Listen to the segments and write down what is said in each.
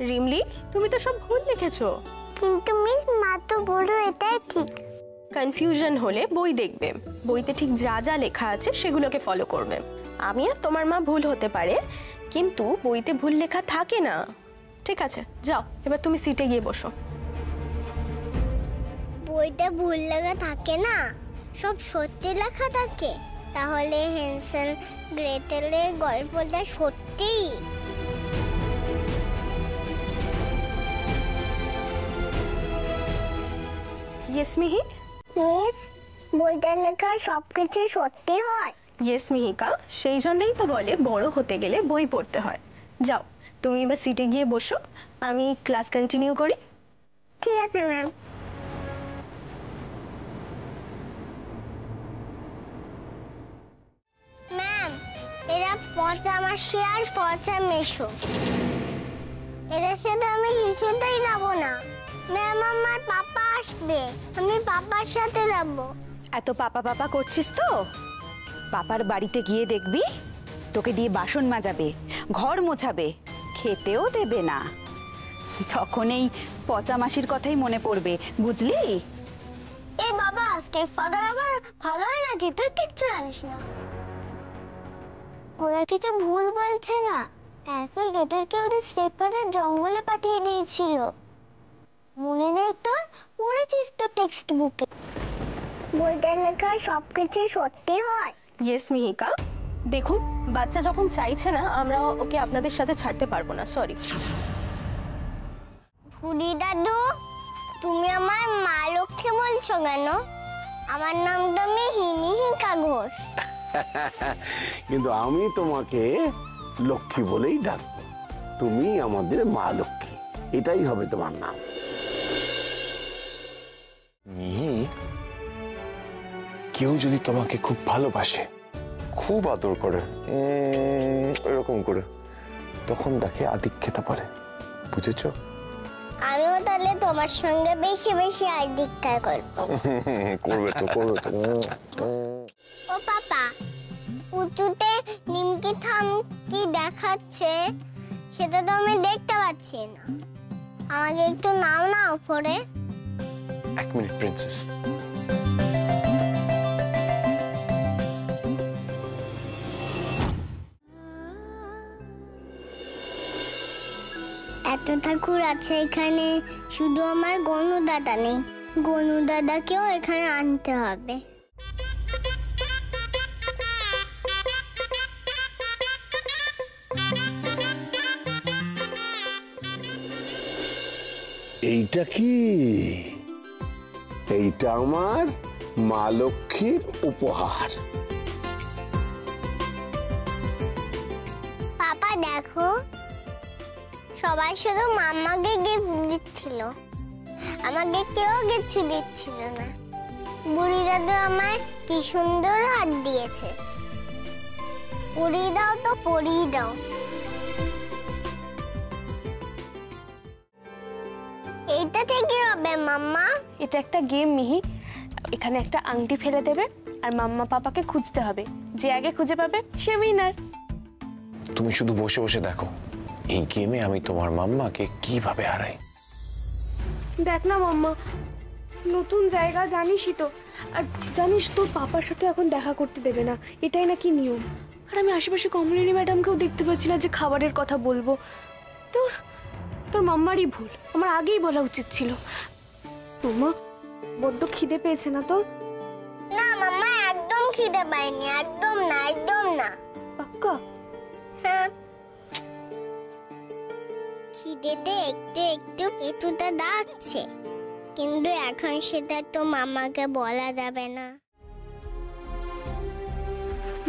রিমলি, তুমি তো সব ভুল লিখেছো। কিন্তু মিস মা তো বললো এটাই ঠিক। কনফিউশন হলে বই দেখবে, বইতে ঠিক যা যা লেখা আছে সেগুলোকে ফলো করবে। আমি আর তোমার মা ভুল হতে পারে, কিন্তু বইতে ভুল লেখা থাকে না। ঠিক আছে, যাও এবার তুমি সিটে গিয়ে বসো। বইতে ভুল লেখা থাকে না, সব সত্যি লেখা থাকে। তাহলে হ্যান্সেল গ্রেটেলের গল্পটা সত্যি? ইয়েস মিহি। বইতে লেখা সবকিছু সত্যি হয়? ইয়েস মিহিকা, সেই জন্যই তো বলে বড় হতে গেলে বই পড়তে হয়। যাও তুমি এবার সিটে গিয়ে বসো, আমি ক্লাস কন্টিনিউ করি। ঠিক আছে ম্যাম। ম্যাম, এরা পচা মাসি আর পচা মেশো, এদের সাথে আমি কিছুতেই যাবো না। ম্যাম, আমার পাপা আসবে, আমি পাপার সাথে যাবো। এত পাপা পাপা করছিস তো? পাপার বাড়িতে গিয়ে দেখবি তোকে দিয়ে বাসন মাজাবে, ঘর মোছাবে, খেতেও দেবে না। তখন এই পচা মাসির কথাই মনে পড়বে, বুঝলি? এ বাবা, স্টেপ ফাদার আবার ভালো হয় নাকি? তুই কিচ্ছু জানিস না। ওরা কিছু ভুল বলছে না। অ্যাপেল গেটারকে ওদের স্টেপ ফাদার জঙ্গলে পাঠিয়ে দিয়েছিল, মনে নেই তোর? পড়েছিস তো টেক্সট বুকে। বইতে লেখা সবকিছু সত্যি হয়? ইয়েস মিহিকা, দেখুন বাচ্চা যখন চাইছে না আমরা ওকে আপনাদের সাথে ছাড়তে পারবো না, সরি। ভুড়ি দাদু, তুমি আমার মা লক্ষ্মী বলছো কেন? আমার নাম তো মিহিকা ঘোষ। কিন্তু আমি তোমাকে লক্ষ্মী বলেই ডাকবো। তুমি আমাদের মা লক্ষ্মী, এটাই হবে তোমার নাম। মিহি, কেউ যদি তোমাকে খুব ভালোবাসে, খুব আদর করে, এরকম করে, তখন তাকে আধিক্যতা পারে, বুঝেছো? আমিও তাহলে তোমার সঙ্গে বেশি বেশি আধিক্যতা করবো। করবে তো, করবে তো। ও পাপা, উঁচুতে নিমকি থাম কি দেখাচ্ছে সেটা তো আমি দেখতে পাচ্ছি না। আমাকে একটু নাও না উপরে। এক মিনিট প্রিন্সেস। এত ঠাকুর আছে এখানে, শুধু আমার গনু দাদা নেই। গনু দাদাকেও এখানে আনতে হবে। এইটা কি? এইটা আমার মা লক্ষ্মীর উপহার। পাপা দেখো, সবাই শুধু মাম্মাকে গিফট দিচ্ছিল, আমাকে কেউ গিফট দিচ্ছিল না। বুড়ি দাদু আমায় কি সুন্দর হাত দিয়েছে। পরিয়ে দাও তো, পরিয়ে দাও। এইটা থেকে হবে মাম্মা? এটা একটা গেম মিহি, এখানে একটা আংটি ফেলে দেবে আর মাম্মা পাপাকে খুঁজতে হবে, যে আগে খুঁজে পাবে সে উইনার। তুমি শুধু বসে বসে দেখো এই গেমে আমি তোমার মাম্মাকে কিভাবে হারাই। দেখ না মাম্মা, নতুন জায়গা জানিসই তো, আর জানিস তোর পাপার সাথে এখন দেখা করতে দেবে না, এটাই নাকি নিয়ম। আর আমি আশেপাশে কমলিনী ম্যাডামকেও দেখতে পাচ্ছি না যে খাবারের কথা বলবো। তোর তোর মাম্মারই ভুল, আমার আগেই বলা উচিত ছিল। তোমা, বড্ড খিদে পেয়েছে না তোর? না মাম্মা, একদম খিদে পাইনি, একদম না, একদম না। পাক্কা? হ্যাঁ, খিদেতে একটু একটু পেটুটা ডাকছে, কিন্তু এখন সেটা তো মামাকে বলা যাবে না।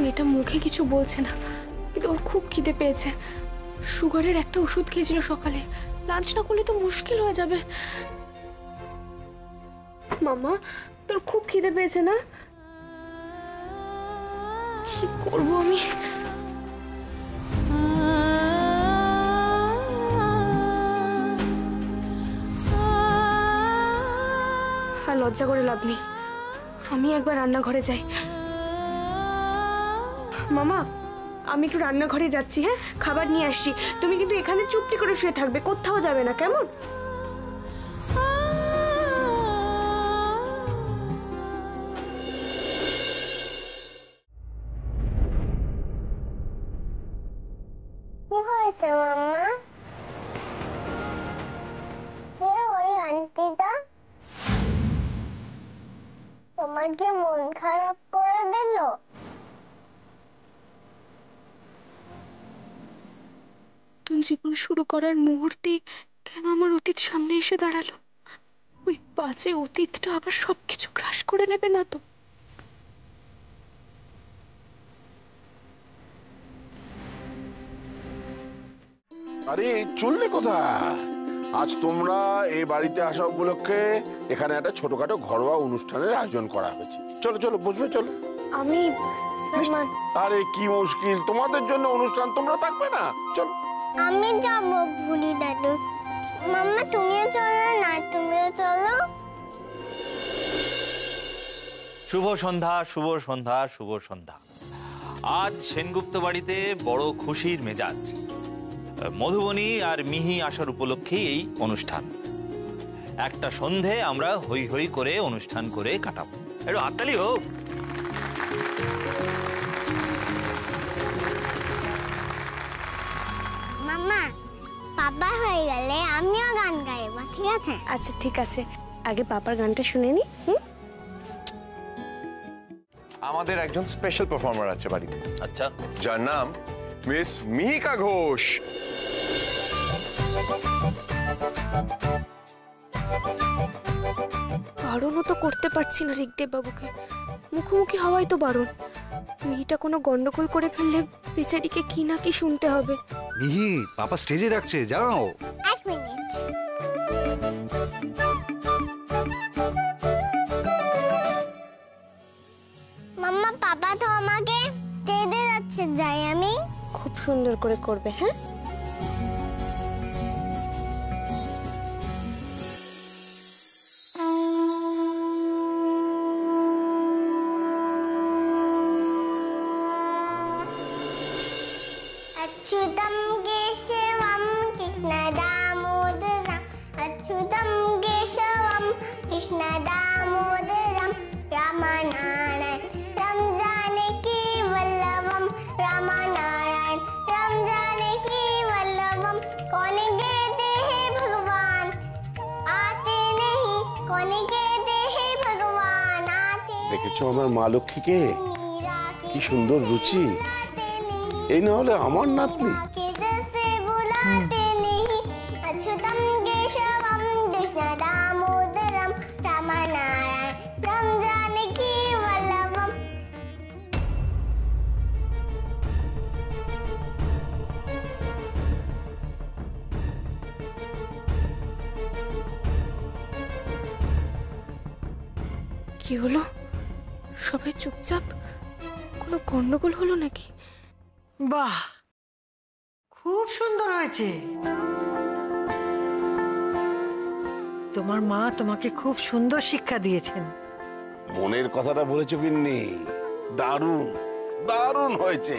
মেয়েটা মুখে কিছু বলছে না, কিন্তু ওর খুব খিদে পেয়েছে। সুগারের একটা ওষুধ খেয়েছিল সকালে, লাঞ্চ না করলে তো মুশকিল হয়ে যাবে। মামা, তোর খুব খিদে পেয়েছে না? কি করবো আমি? আর লজ্জা করে লাভ নেই, আমি একবার রান্নাঘরে যাই। মামা, আমি একটু রান্নাঘরে যাচ্ছি, হ্যাঁ খাবার নিয়ে আসছি। তুমি কিন্তু এখানে চুপটি করে শুয়ে থাকবে, কোথাও যাবে না, কেমন? কি হয়েছে মাম্মা? কে ওই আন্টিটা? তোমার কি মন খারাপ করে দিল? নতুন জীবন শুরু করার মুহূর্তেই কেন আমার অতীত সামনে এসে দাঁড়ালো? ওই বাজে অতীতটা আবার সবকিছু গ্রাস করে নেবে না তো? আরে চললে কোথায়? আজ তোমরা এই বাড়িতে আসা উপলক্ষে এখানে একটা ছোটখাটো ঘরোয়া অনুষ্ঠানের আয়োজন করা হয়েছে। চলো চলো বসবে, চলো। আমি সালমান, আরে কি মুশকিল, তোমাদের জন্য অনুষ্ঠান, তোমরা থাকবে না? চলো। আমি যাব ভুলি দাদু। মাম্মা তুমিও চলো না, তুমিও চলো। শুভ সন্ধ্যা, শুভ সন্ধ্যা, শুভ সন্ধ্যা। আজ সেনগুপ্ত বাড়িতে বড় খুশির মেজাজ। মধুবনী আর মিহি আসার উপলক্ষে এই অনুষ্ঠান। একটা সন্ধে আমরা হই হই করে অনুষ্ঠান করে কাটাবো। একটু হাততালি হোক। মাম্মা পাপা হয়ে গেলে আমিও গান গাইবো, ঠিক আছে? আচ্ছা ঠিক আছে, আগে পাপার গানটা শুনে নি। আমাদের একজন স্পেশাল পারফর্মার আছে বাড়িতে, আচ্ছা, যার নাম মিস মিহিকা ঘোষ। বারণও তো করতে পারছি না ঋগদেব বাবুকে, মুখোমুখি হওয়াই তো বারণ। মেয়েটা কোনো গন্ডগোল করে ফেললে বেচারিকে কি না কি শুনতে হবে। মিহি, পাপা স্টেজে রাখছে, যাও। এক মিনিট। মাম্মা পাপা তো আমাকে তেড়ে যাচ্ছে, যাই আমি? খুব সুন্দর করে করবে, হ্যাঁ? अच्युतं केशवं कृष्णदामोदरम् अच्युतं केशवं कृष्णदामोदरं रामनारायण राम जानकी वल्लभं रामनारायण राम जानकी वल्लभं कौन कहते हैं भगवान आते नहीं कौन कहते हैं भगवान आते দেখেছো আমার মা লক্ষ্মীকে? मीरा কি সুন্দর রুচি। এই না হলে আমার নাতনি। के जैसे बुलाते नहीं अच्युतम केशवम कृष्ण दामोदरम रामनारायण राम जानकी वल्लभम। কি হলো? সবাই চুপচাপ? কোনো গন্ডগোল হলো নাকি? বাহ, খুব সুন্দর হয়েছে। তোমার মা তোমাকে খুব সুন্দর শিক্ষা দিয়েছেন। মনের কথাটা বলেছো কিন্নি, দারুণ দারুণ হয়েছে।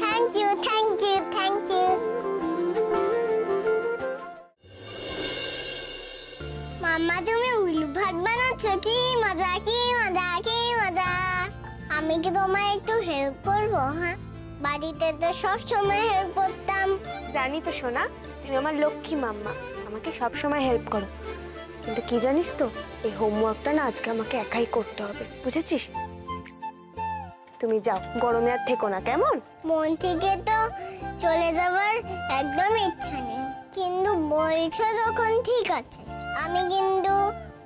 Thank you thank you thank you. Mumma তুমি উলু ভাত বানাচ্ছো, কি মজা কি মজা কি মজা। আমি কি তোমায় একটু হেল্প করবো? হ্যাঁ, বাড়িতে তো সব সময় হেল্প করতাম। জানি তো সোনা, তুমি আমার লক্ষ্মী মাম্মা, আমাকে সব সময় হেল্প করো। কিন্তু কি জানিস তো, এই হোমওয়ার্কটা না আজকে আমাকে একাই করতে হবে, বুঝেছিস? তুমি যাও, গরমে আর থেকো না, কেমন? মন থেকে তো চলে যাবার একদম ইচ্ছা নেই, কিন্তু বলছো যখন ঠিক আছে। আমি কিন্তু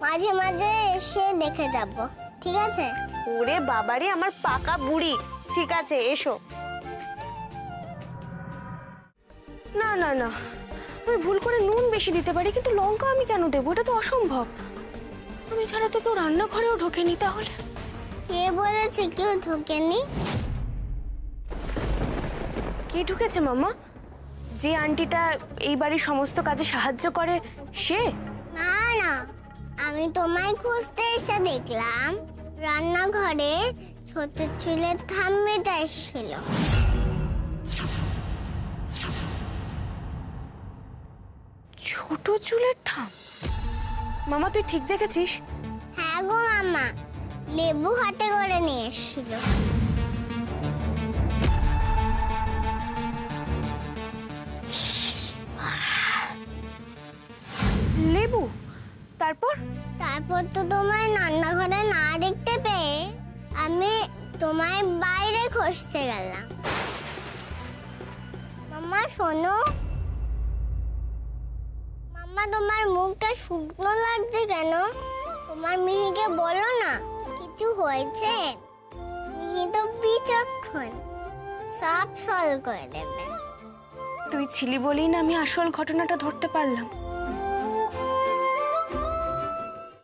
মাঝে মাঝে এসে দেখে যাব, ঠিক আছে? ওরে বাবারে আমার পাকা বুড়ি, ঠিক আছে এসো। না না না, আমি ভুল করে নুন বেশি দিতে পারি, কিন্তু লঙ্কা আমি কেন দেবো? এটা তো অসম্ভব। আমি ছাড়া তো কেউ রান্নাঘরেও ঢোকেনি। তাহলে কে বলেছে কেউ ঢোকেনি? কে ঢুকেছে মাম্মা? যে আন্টিটা এই বাড়ির সমস্ত কাজে সাহায্য করে সে? না, আমি তোমায় খুঁজতে এসে দেখলাম রান্নাঘরে ছোট চুলের ঠাম্মিটা এসেছিল। ছোট চুলের ঠাম? মামা তুই ঠিক দেখেছিস? হ্যাঁ গো মামা, লেবু হাতে করে নিয়ে এসেছিল। লেবু? তারপর? তারপর তো তোমায় রান্নাঘরে না দেখতে পেয়ে আমি তোমায় বাইরে খুঁজতে গেলাম। মাম্মা শোনো, মাম্মা তোমার মুখটা শুকনো লাগছে কেন? তোমার মিহিকে বলো না কিছু হয়েছে। মিহি তো বিচক্ষণ, সব সলভ করে দেবে। তুই ছিলি বলেই না আমি আসল ঘটনাটা ধরতে পারলাম।